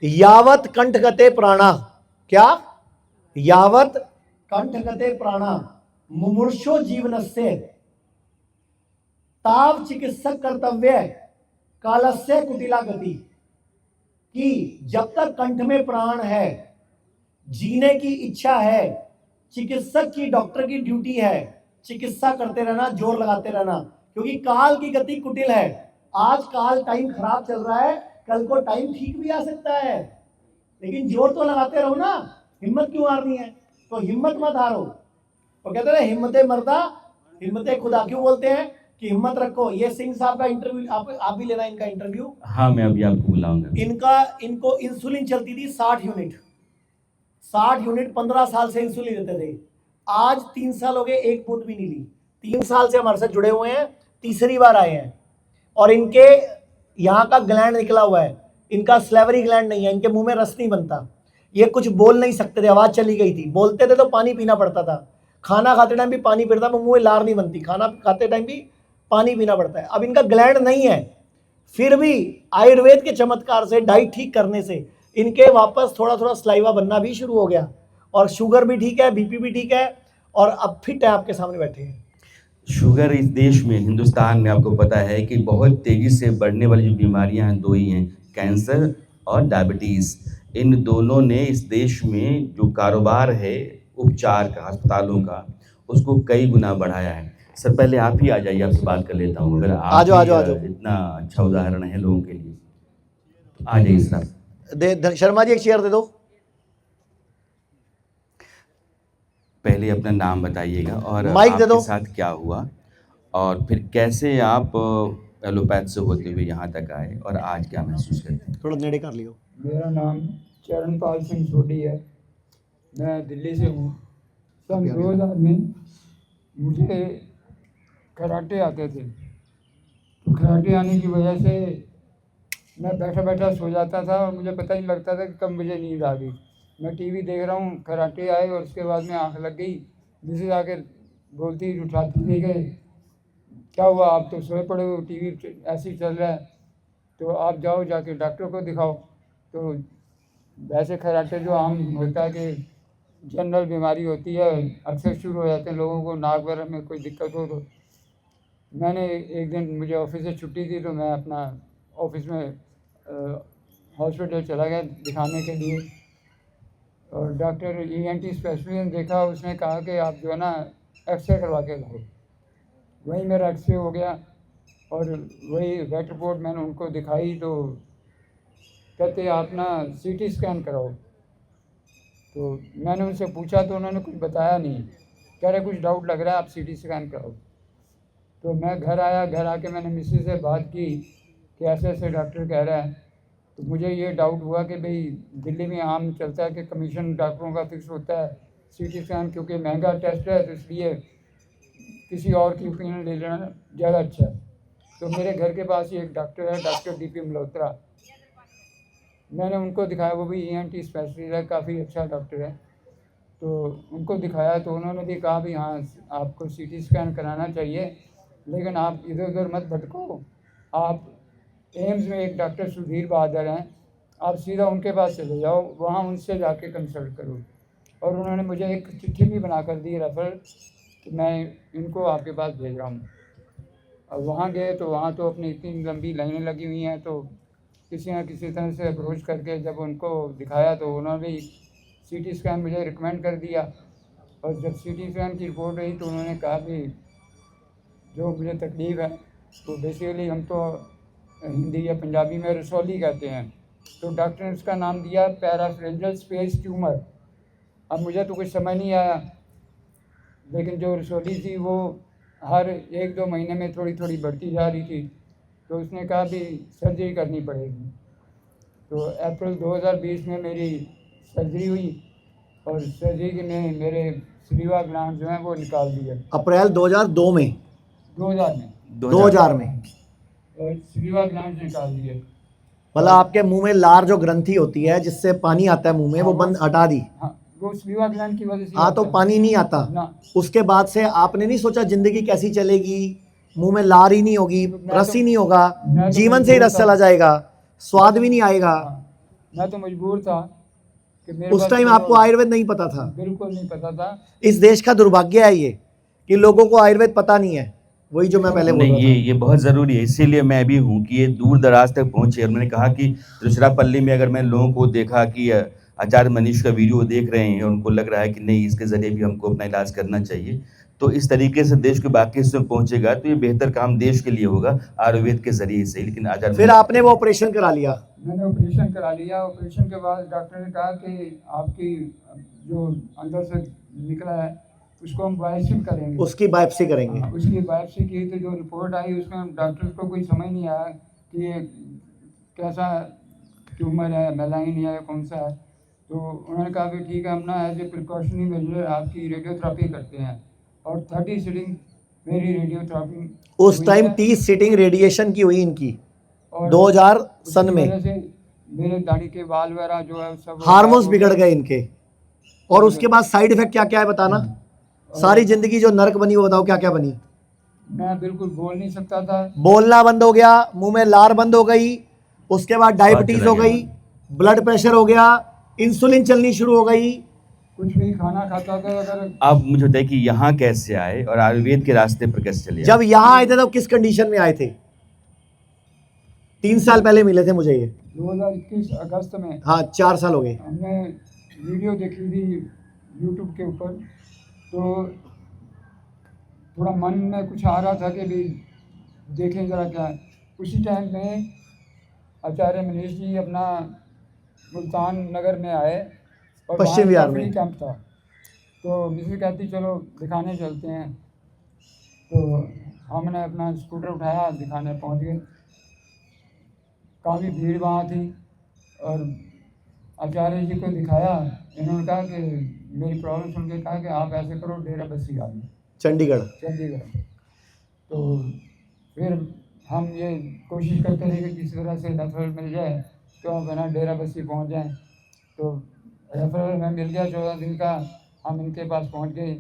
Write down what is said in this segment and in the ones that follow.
यावत कंठगते प्राणा, क्या? यावत कंठगते प्राणा मुमूर्षो जीवनस्य ताव चिकित्सक कर्तव्य कालस्य कुटिला गति। कि जब तक कंठ में प्राण है, जीने की इच्छा है, चिकित्सक की, डॉक्टर की ड्यूटी है चिकित्सा करते रहना, जोर लगाते रहना, क्योंकि काल की गति कुटिल है। आज काल टाइम खराब चल रहा है, कल को टाइम ठीक भी आ सकता है, लेकिन जोर तो लगाते रहो ना, हिम्मत क्यों हारनी है? तो हिम्मत मत हारो। तो कहते हैं हिम्मते मर्दा हिम्मते खुदा, क्यों बोलते हैं कि हिम्मत रखो। ये सिंह साहब का इंटरव्यू आप भी लेना इनका इंटरव्यू। हाँ, मैं अभी आपको बुलाऊंगा। इनको इंसुलिन चलती थी 60 यूनिट, 60 यूनिट 15 साल से इंसुलिन लेते थे। आज 3 साल हो गए, एक बूंद भी नहीं ली। 3 साल से हमारे साथ जुड़े हुए हैं, तीसरी बार आए हैं, और इनके यहाँ का ग्लैंड निकला हुआ है, इनका स्लेवरी ग्लैंड नहीं है, इनके मुंह में रस नहीं बनता, ये कुछ बोल नहीं सकते थे, आवाज चली गई थी, बोलते थे तो पानी पीना पड़ता था, खाना खाते टाइम भी पानी पीता था, मुंह में लार नहीं बनती, खाना खाते टाइम भी पानी पीना पड़ता है। अब इनका ग्लैंड नहीं है, फिर भी आयुर्वेद के चमत्कार से, डाइट ठीक करने से इनके वापस थोड़ा थोड़ा स्लाइवा बनना भी शुरू हो गया, और शुगर भी ठीक है, बीपी भी ठीक है, और अब फिट है, आपके सामने बैठे हैं। शुगर इस देश में, हिंदुस्तान में आपको पता है कि बहुत तेज़ी से बढ़ने वाली जो बीमारियां हैं, दो ही हैं, कैंसर और डायबिटीज़। इन दोनों ने इस देश में जो कारोबार है उपचार का, अस्पतालों का, उसको कई गुना बढ़ाया है। सर पहले आप ही आ जाइए, आपसे बात कर लेता हूँ। अगर आप आ जाओ। इतना अच्छा उदाहरण है लोगों के लिए, आ जाइए सर। शर्मा जी एक चेयर दे दो। पहले अपना नाम बताइएगा और माइक दे दो। आपके साथ क्या हुआ, और फिर कैसे आप एलोपैथ से होते हुए यहाँ तक आए, और आज क्या महसूस करते हैं। थोड़ा नेड़े कर लियो। मेरा नाम चरणपाल सिंह सोडी है, मैं दिल्ली से हूँ। सन 2000 में मुझे कराटे आते थे, तो कराटे आने की वजह से मैं बैठा बैठा सो जाता था और मुझे पता नहीं लगता था कि कब मुझे नींद आ गई। मैं टीवी देख रहा हूँ, कराटे आए और उसके बाद में आँख लग गई, जिसे आकर बोलती उठाती थी कि क्या हुआ, आप तो सोए पड़े हो, टीवी ऐसे ही चल रहा है, तो आप जाओ जाके डॉक्टर को दिखाओ। तो वैसे कराटे जो आम होता है कि जनरल बीमारी होती है, अक्सर शुरू हो जाते हैं लोगों को, नाक वगैरह में कोई दिक्कत हो। तो मैंने एक दिन, मुझे ऑफिस से छुट्टी थी, तो मैं अपना ऑफिस में हॉस्पिटल चला गया दिखाने के लिए, और डॉक्टर ENT स्पेशलिस्ट ने देखा, उसने कहा कि आप जो है ना एक्सरे करवा के लाओ। वही मेरा एक्सरे हो गया और वही वेट रिपोर्ट मैंने उनको दिखाई, तो कहते आप ना CT स्कैन कराओ। तो मैंने उनसे पूछा तो उन्होंने कुछ बताया नहीं, कह रहे कुछ डाउट लग रहा है, आप CT स्कैन कराओ। तो मैं घर आया, घर आके मैंने मिसेस से बात की कि ऐसे ऐसे डॉक्टर कह रहा है। तो मुझे ये डाउट हुआ कि भाई दिल्ली में आम चलता है कि कमीशन डॉक्टरों का फिक्स होता है, CT स्कैन क्योंकि महंगा टेस्ट है, तो इसलिए किसी और की ओपिनियन ले लेना ज़्यादा अच्छा है। तो मेरे घर के पास ही एक डॉक्टर है, डॉक्टर DP मल्होत्रा, मैंने उनको दिखाया, वो भी ENT स्पेशलिस्ट है, काफ़ी अच्छा डॉक्टर है। तो उनको दिखाया तो उन्होंने भी कहा भी हाँ आपको CT स्कैन कराना चाहिए, लेकिन आप इधर उधर मत भटको, आप एम्स में एक डॉक्टर सुधीर बहादुर हैं, आप सीधा उनके पास चले जाओ, वहाँ उनसे जाके कंसल्ट करो। और उन्होंने मुझे एक चिट्ठी भी बना कर दी रेफर कि मैं इनको आपके पास भेज रहा हूँ। और वहाँ गए तो वहाँ तो अपनी इतनी लंबी लाइनें लगी हुई हैं, तो किसी न किसी तरह से अप्रोच करके जब उनको दिखाया तो उन्होंने भी CT स्कैन मुझे रिकमेंड कर दिया। और जब CT स्कैन की रिपोर्ट रही तो उन्होंने कहा कि जो मुझे तकलीफ़ है, तो बेसिकली हम तो हिंदी या पंजाबी में रसौली कहते हैं, तो डॉक्टर ने उसका नाम दिया पैराफेरेंजियल स्पेस ट्यूमर। अब मुझे तो कुछ समझ नहीं आया, लेकिन जो रसौली थी वो हर 1-2 महीने में थोड़ी थोड़ी बढ़ती जा रही थी, तो उसने कहा भी सर्जरी करनी पड़ेगी। तो अप्रैल 2020 में मेरी सर्जरी हुई, और सर्जरी में मेरे स्लीवा ग्लैंड जो हैं वो निकाल दिए। अप्रैल 2002 में 2000 में और स्लीवा ग्लैंड निकाल दिए। मतलब आपके मुंह में लार जो ग्रंथि होती है जिससे पानी आता है मुंह में, वो बंद हटा दी। हाँ, वो स्लीवा ग्लैंड की वजह से हाँ, तो पानी नहीं आता ना। उसके बाद से आपने नहीं सोचा जिंदगी कैसी चलेगी, मुंह में लार ही नहीं होगी, रस ही नहीं होगा, जीवन से ही रस चला जाएगा, स्वाद भी नहीं आएगा। मैं तो मजबूर था कि मेरे उस पास टाइम कोई आपको और- आयुर्वेद नहीं पता था। बिल्कुल नहीं पता था। इस देश का दुर्भाग्य है ये कि लोगों को आयुर्वेद पता नहीं है। वही जो मैं पहले बोल नहीं, रहा था। ये बहुत ज़रूरी है, इसीलिए मैं भी हूँ कि ये दूर दराज तक पहुँचे। और मैंने कहा कि तिरुचिरापल्ली में अगर मैं लोगों को देखा कि आचार्य मनीष का वीडियो देख रहे हैं और उनको लग रहा है कि नहीं, इसके ज़रिए भी हमको अपना इलाज करना चाहिए, तो इस तरीके से देश के बाकी हिस्सों में पहुँचेगा तो ये बेहतर काम देश के लिए होगा आयुर्वेद के ज़रिए से। लेकिन आचार्य फिर आपने वो ऑपरेशन करा लिया। मैंने ऑपरेशन करा लिया। ऑपरेशन के बाद डॉक्टर ने कहा कि आपकी जो अंदर से निकला है उसको हम बायोप्सी करेंगे। उसकी बायोप्सी करेंगे। हाँ, उसकी बायोप्सी की तो जो रिपोर्ट आई उसमें डॉक्टर को कोई समझ नहीं आया कि ये कैसा ट्यूमर है, मेलाइन है, कौन सा है। तो उन्होंने कहा कि ठीक है, हम ना एज ए प्रिकॉशनरी मेजर आपकी रेडियोथेरेपी करते हैं। और 30 सीटिंग मेरी रेडियोथेरेपी उस हुई टाइम है। 30 सीटिंग रेडिएशन की हुई इनकी और 2000 सन उसकी में। वजह से मेरे दाढ़ी के बाल वगैरह जो है सब हार्मोन्स बिगड़ गए इनके। और उसके बाद साइड इफेक्ट क्या क्या है बताना। सारी जिंदगी जो नर्क बनी वो बताओ क्या क्या बनी। मैं बिल्कुल बोल नहीं सकता था। बोलना बंद हो गया, मुंह में लार बंद हो गई, उसके बाद डायबिटीज चला हो गया। गई, ब्लड प्रेशर हो गया, इंसुलिन चलनी शुरू हो गई। कुछ भी खाना खाता था अगर आप मुझे बताइए कि यहाँ कैसे आए और आयुर्वेद के रास्ते पर कैसे चले आए? जब यहाँ आए थे तो किस कंडीशन में आए थे? 3 साल पहले मिले थे मुझे ये। 2021 अगस्त में हाँ 4 साल हो गए। हमने वीडियो देखी थी यूट्यूब के ऊपर। तो थोड़ा मन में कुछ आ रहा था कि भी देखें ज़रा क्या है। उसी टाइम में आचार्य मनीष जी अपना मुल्तान नगर में आए और पश्चिम वहाँ बिहार इनका में। फ्री कैंप था। तो मिसेज कहती चलो दिखाने चलते हैं। तो हमने अपना स्कूटर उठाया, दिखाने पहुँच गए। काफ़ी भीड़ वहाँ थी और आचार्य जी को दिखाया। इन्होंने कहा कि मेरी प्रॉब्लम सुन के कहा कि आप ऐसे करो, डेरा बस्सी आ जाओ चंडीगढ़। चंडीगढ़। तो फिर हम ये कोशिश करते रहे कि किसी तरह से रेफरल मिल जाए तो हम बिना डेरा बस्सी पहुँच जाएं। तो रेफरल हमें मिल गया 14 दिन का। हम इनके पास पहुँच गए।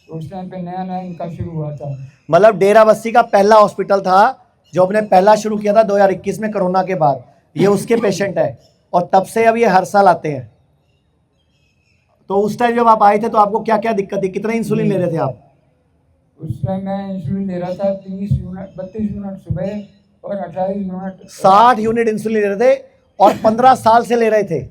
तो उस टाइम पे नया नया इनका शुरू हुआ था। मतलब डेराबस्सी का पहला हॉस्पिटल था जो हमने पहला शुरू किया था 2021 में कोरोना के बाद। ये उसके पेशेंट है और तब से अब ये हर साल आते हैं। तो उस टाइम जब आप आए थे तो आपको क्या क्या दिक्कत थी? कितना इंसुलिन ले रहे थे आप? उस टाइम मैं इंसुलिन ले रहा था 30 यूनिट, 32 यूनिट सुबह और 28 यूनिट 60 यूनिट इंसुलिन ले रहे थे और 15 साल से ले रहे थे।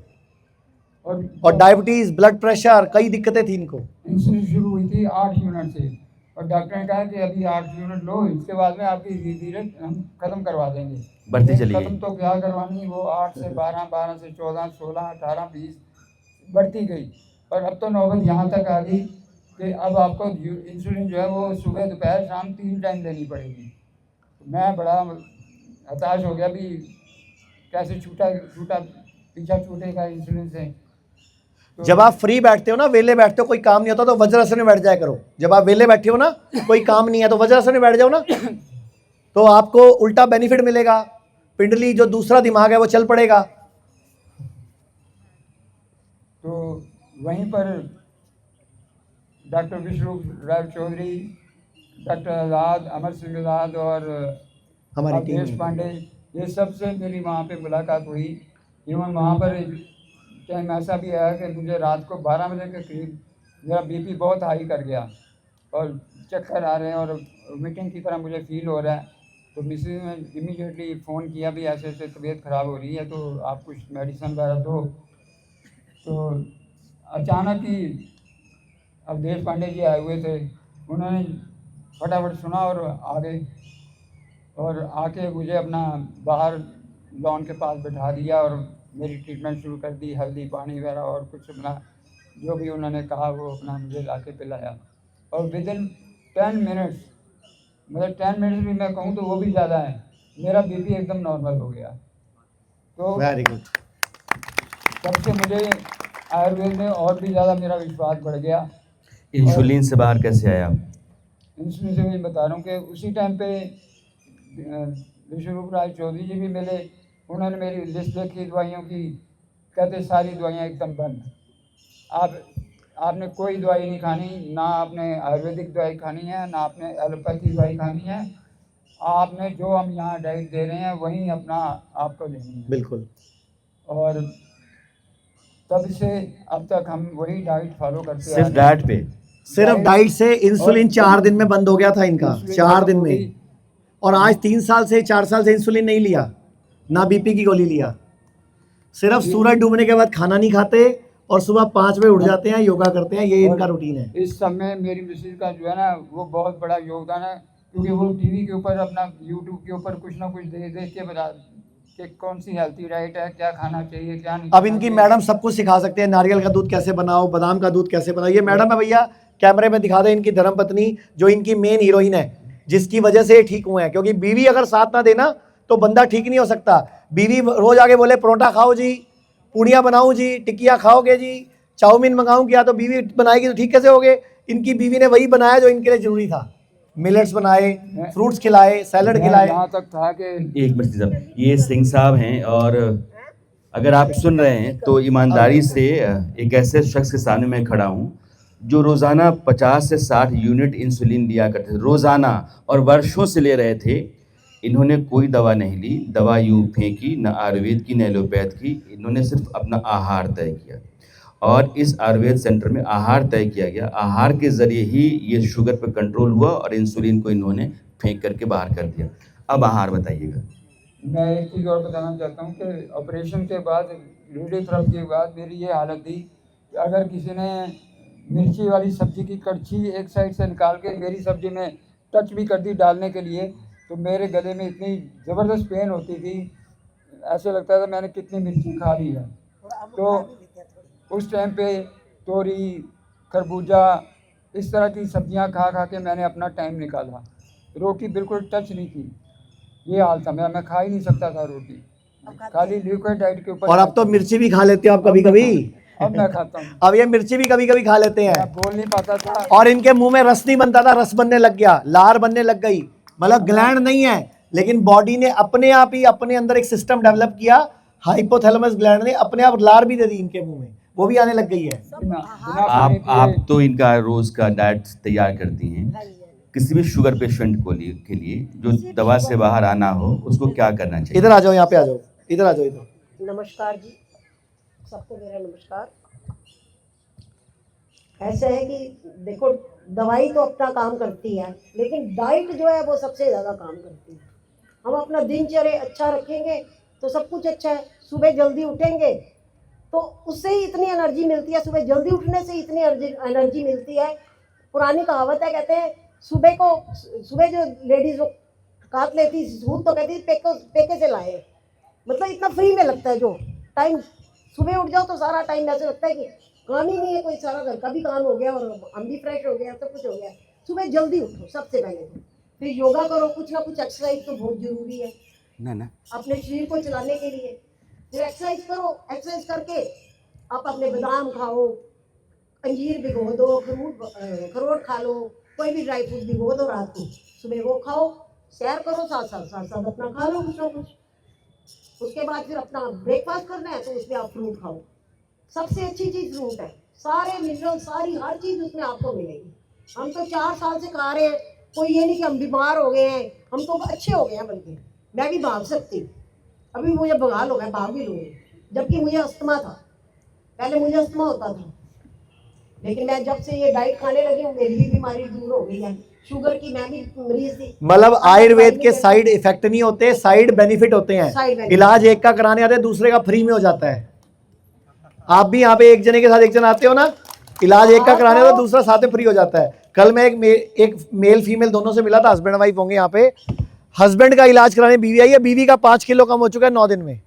और डायबिटीज, ब्लड प्रेशर, कई दिक्कतें थी इनको। इंसुलिन शुरू हुई थी 8 यूनिट से। और डॉक्टर ने कहा कि अभी 8 यूनिट लो, इसके बाद में आपकी धीरे धीरे हम खत्म करवा देंगे। बढ़ती लेकिन चली गई। खत्म तो क्या करवानी, वो 8 से 12, 12 से 14, 16, 18, 20 बढ़ती गई। और अब तो नौबत यहाँ तक आ गई कि अब आपको इंसुलिन जो है वो सुबह दोपहर शाम 3 टाइम लेनी पड़ेगी। मैं बड़ा हताश हो गया भी कैसे छूटा छूटा पीछा छूटेगा इंसुलिन से। तो जब आप फ्री बैठते हो ना, वेले बैठते हो, कोई काम नहीं होता तो वज्रासन में बैठ जाया करो। जब आप वेले बैठे हो ना, कोई काम नहीं है तो वज्रासन में बैठ जाओ ना, तो आपको उल्टा बेनिफिट मिलेगा। पिंडली जो दूसरा दिमाग है वो चल पड़ेगा। तो वहीं पर डॉक्टर विष्णु राय चौधरी, डॉक्टर आज़ाद, अमर सिंह आज़ाद और हमारी अवधेश टीम। पांडे, ये सबसे मेरी वहाँ पे मुलाकात हुई। इवन वहाँ पर टाइम ऐसा भी आया कि मुझे रात को 12 बजे के करीब मेरा बीपी बहुत हाई कर गया और चक्कर आ रहे हैं और मीटिंग की तरह मुझे फील हो रहा है। तो मिसेज ने इमीडिएटली फ़ोन किया भी ऐसे ऐसे तबीयत ख़राब हो रही है तो आप कुछ मेडिसिन वगैरह दो। तो अचानक ही अवधेश पांडे जी आए हुए थे। उन्होंने फटाफट सुना और आ गए और आके मुझे अपना बाहर लॉन के पास बैठा दिया और मेरी ट्रीटमेंट शुरू कर दी। हल्दी पानी वगैरह और कुछ अपना जो भी उन्होंने कहा वो अपना मुझे ला के पिलाया। और विदिन 10 मिनट्स, मतलब 10 मिनट्स भी मैं कहूँ तो वो भी ज़्यादा है, मेरा बीपी एकदम नॉर्मल हो गया। तो वेरी गुड। तब से मुझे आयुर्वेद में और भी ज़्यादा मेरा विश्वास बढ़ गया। इंसुलिन से बाहर कैसे आए आप? इंसुलिन से मैं बता रहा हूँ कि उसी टाइम पे विश्वरूप राय चौधरी जी भी मिले। उन्होंने मेरी लिस्ट देखी दवाइयों की, कहते सारी दवाइयाँ एकदम बंद। आपने कोई दवाई नहीं खानी, ना आपने आयुर्वेदिक दवाई खानी है, ना आपने एलोपैथी दवाई खानी है। आपने जो हम यहाँ डाइट दे रहे हैं वहीं अपना आपको लेनी है। बिल्कुल। और तब से अब तक हम वही डाइट फॉलो करते आ सिर्फ रहे हैं। डाइट पे? सिर्फ डाइट से इंसुलिन 4 दिन में बंद हो गया था इनका, इंसुलिन 4 दिन खत्म हो में। गई। और आज 3 साल से 4 साल से इंसुलिन नहीं लिया, ना बीपी की गोली लिया। सिर्फ सूरज डूबने के बाद खाना नहीं खाते और सुबह 5 बजे उठ जाते हैं, योगा करते हैं, ये इनका और रूटीन है। इस समय मेरी मिसेज का जो है ना वो बहुत बड़ा योगदान है, क्योंकि वो टीवी के ऊपर अपना यूट्यूब के ऊपर कुछ ना कुछ देख के बता कि कौन सी हेल्थी डाइट है, क्या खाना चाहिए क्या नहीं अब खाना इनकी चाहिए। मैडम सब कुछ सिखा सकते हैं, नारियल का दूध कैसे बनाओ, बादाम का दूध कैसे बनाओ। ये मैडम है भैया, कैमरे में दिखा दे, इनकी धर्मपत्नी जो इनकी मेन हीरोइन है, जिसकी वजह से ये ठीक हुए हैं। क्योंकि बीवी अगर साथ ना देना तो बंदा ठीक नहीं हो सकता। बीवी रोज आगे बोले परोठा खाओ जी, पूड़ियाँ बनाऊँ जी, टिकिया खाओगे जी, चाउमीन मंगाऊँ क्या, तो बीवी बनाएगी तो ठीक कैसे होगे। इनकी बीवी ने वही बनाया जो इनके लिए जरूरी था, मिलेट्स बनाए, फ्रूट्स खिलाए, सैलड मैं खिलाए। यहाँ तक था कि एक मिनट साहब, ये सिंह साहब हैं और अगर आप सुन रहे हैं तो ईमानदारी से एक ऐसे शख्स के सामने मैं खड़ा हूँ जो रोज़ाना 50 से 60 यूनिट इंसुलिन लिया करते थे रोज़ाना, और वर्षों से ले रहे थे। इन्होंने कोई दवा नहीं ली, दवा यूँ फेंकी, न आयुर्वेद की न एलोपैथ की। इन्होंने सिर्फ अपना आहार तय किया और इस आयुर्वेद सेंटर में आहार तय किया गया। आहार के ज़रिए ही ये शुगर पर कंट्रोल हुआ और इंसुलिन को इन्होंने फेंक करके बाहर कर दिया। अब आहार बताइएगा। मैं एक चीज़ और बताना चाहता हूँ कि ऑपरेशन के बाद, रेडियोथेरेपी के बाद मेरी ये हालत थी कि अगर किसी ने मिर्ची वाली सब्ज़ी की कड़छी एक साइड से निकाल के मेरी सब्ज़ी में टच भी कर दी डालने के लिए, तो मेरे गले में इतनी ज़बरदस्त पेन होती थी, ऐसे लगता था मैंने कितनी मिर्ची खा ली है। तो उस टाइम पे तोरी, खरबूजा, इस तरह की सब्जियां खा खा के मैंने अपना टाइम निकाला। रोटी बिल्कुल टच नहीं की, ये हाल था। मैं खा ही नहीं सकता था रोटी, खाली लिक्विड डाइट के ऊपर। और अब तो मिर्ची भी खा लेते हो आप कभी कभी। अब मैं खाता हूँ। अब ये मिर्ची भी कभी कभी खा लेते हैं। मैं बोल नहीं पाता था। और इनके मुंह में रस नहीं बनता था, रस बनने लग गया, लार बनने लग गई। मतलब ग्लैंड नहीं है, लेकिन बॉडी ने अपने आप ही अपने अंदर एक सिस्टम डेवलप किया, हाइपोथैलेमस ग्लैंड ने अपने आप लार भी दे दी इनके मुंह में, वो भी आने लग गई है। बिना पानी पिए- आप तो इनका रोज़ का डाइट तैयार करती हैं। किसी भी शुगर पेशेंट के लिए जो दवा से बाहर आना हो उसको क्या करना चाहिए? इधर आ जाओ, यहाँ पे आ जाओ, इधर आ जाओ इधर। नमस्कार जी, सबको मेरा नमस्कार। ऐसा है कि देखो, दवाई तो अपना काम करती है, लेकिन डाइट जो है वो सबसे ज़्यादा काम करती है। हम अपना दिनचर्या अच्छा रखेंगे तो सब कुछ अच्छा है। सुबह जल्दी उठेंगे तो उससे ही इतनी एनर्जी मिलती है, सुबह जल्दी उठने से इतनी एनर्जी मिलती है। पुरानी कहावत है, कहते हैं सुबह जो लेडीज़ काट लेती सूद तो कहती पेके से लाए। मतलब इतना फ्री में लगता है जो टाइम, सुबह उठ जाओ तो सारा टाइम ऐसे लगता है कि काम ही नहीं है कोई, सारा घर का भी काम हो गया और हम भी फ्रेश हो गया, सब कुछ हो गया। सुबह जल्दी उठो सबसे पहले तो, फिर योगा करो, कुछ ना कुछ एक्सरसाइज तो बहुत ज़रूरी है ना अपने शरीर को चलाने के लिए। फिर एक्सरसाइज करो, एक्सरसाइज करके आप अपने बादाम खाओ, अंजीर भिगो दो, खरोट खा लो, कोई भी ड्राई फ्रूट भिगो दो रात को, सुबह वो खाओ, सैर करो, साथ साथ अपना खा लो कुछ ना कुछ। उसके बाद फिर अपना ब्रेकफास्ट करना है तो उसमें आप फ्रूट खाओ। सबसे अच्छी चीज़ फ्रूट है, सारे मिनरल, सारी हर चीज़ उसमें आपको मिलेगी। हम तो 4 साल से खा रहे हैं, कोई ये नहीं कि हम बीमार हो गए हैं, हम तो अच्छे हो गए हैं। बल्कि मैं भी भाग सकती हूँ, अभी मुझे बगाल हो गया, भाग भी लूँगी। जबकि मुझे अस्थमा था, पहले मुझे अस्थमा होता था, लेकिन मैं जब से ये डाइट खाने लगी हूँ मेरी भी बीमारी दूर हो गई है। शुगर की मैं भी मरीज थी। मतलब आयुर्वेद के साइड इफेक्ट नहीं होते, साइड बेनिफिट होते हैं। Side benefit। इलाज एक का कराने आते हैं, दूसरे का फ्री में हो जाता है। आप भी यहाँ पे एक जने के साथ एक जन आते हो ना, इलाज एक का कराने आता है, दूसरा साथ में फ्री हो जाता है। कल मैं एक मेल फीमेल दोनों से मिला था, हस्बैंड वाइफ होंगे यहाँ पे। हस्बैंड का इलाज कराने बीवी आई है, बीवी का 5 किलो कम हो चुका है 9 दिन में।